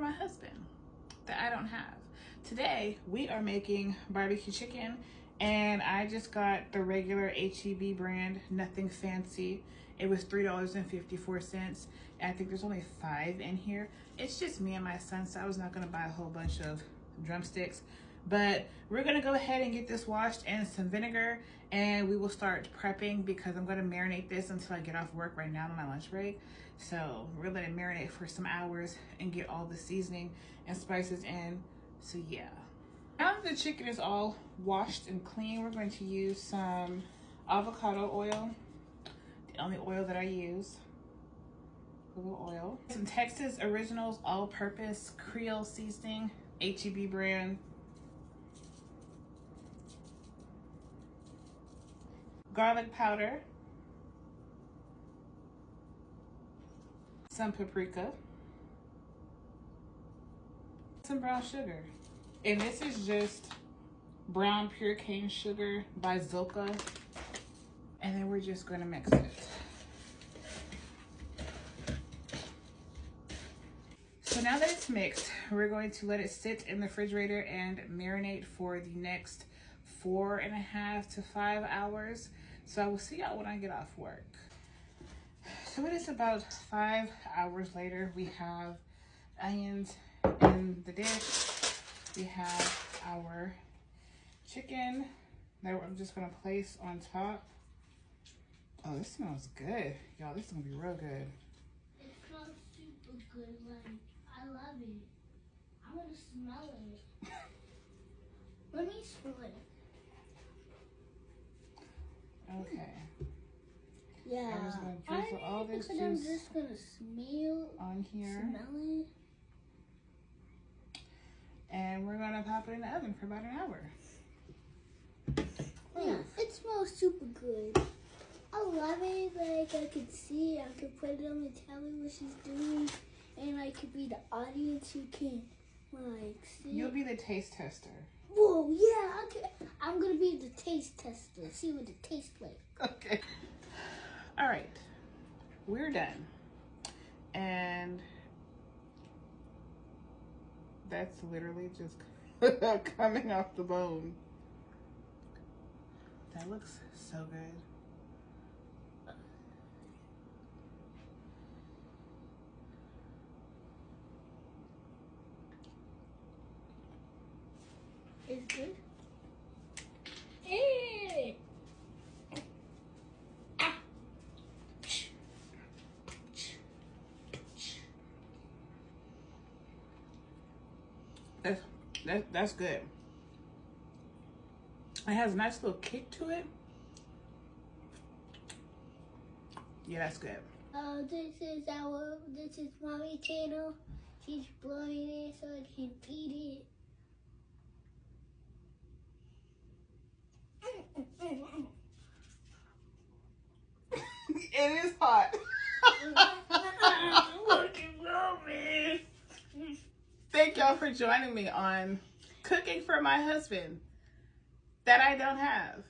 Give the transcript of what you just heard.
my husband that I don't have. Today, we are making barbecue chicken, and I just got the regular HEB brand, nothing fancy. It was $3.54. I think there's only 5 in here. It's just me and my son, so I was not gonna buy a whole bunch of drumsticks. But we're gonna go ahead and get this washed in some vinegar, and we will start prepping because I'm gonna marinate this until I get off work right now on my lunch break. So we're gonna let it marinate for some hours and get all the seasoning and spices in. So yeah. Now that the chicken is all washed and clean, we're going to use some avocado oil, the only oil that I use. A little oil. Some Texas Originals all-purpose Creole seasoning, HEB brand. Garlic powder. Some paprika. Some brown sugar. And this is just brown pure cane sugar by Zilka. And then we're just going to mix it. So now that it's mixed, we're going to let it sit in the refrigerator and marinate for the next 4.5 to 5 hours. So I will see y'all when I get off work. So it is about 5 hours later. We have onions in the dish. We have our chicken that I'm just gonna place on top. Oh, this smells good. Y'all, this is gonna be real good. It smells super good, like, I love it. I'm gonna smell it. Let me smell it. Okay. Yeah. I'm just gonna drizzle all this juice I'm just gonna smell on here. Smell it. And we're gonna pop it in the oven for about an hour. Yeah, it smells super good. I love it. Like, I could see, I could put it on the telly what she's doing, and I could be the audience who can, like, see. You'll be the taste tester. Whoa, yeah, I'm gonna be the taste tester. See what it tastes like. Okay. All right, we're done. And that's literally just coming off the bone. That looks so good. It's good. Hey! That's good. It has a nice little kick to it. Yeah, that's good. This is Mommy channel. She's blowing it so I can eat it. It is hot. Thank y'all for joining me on cooking for my husband that I don't have.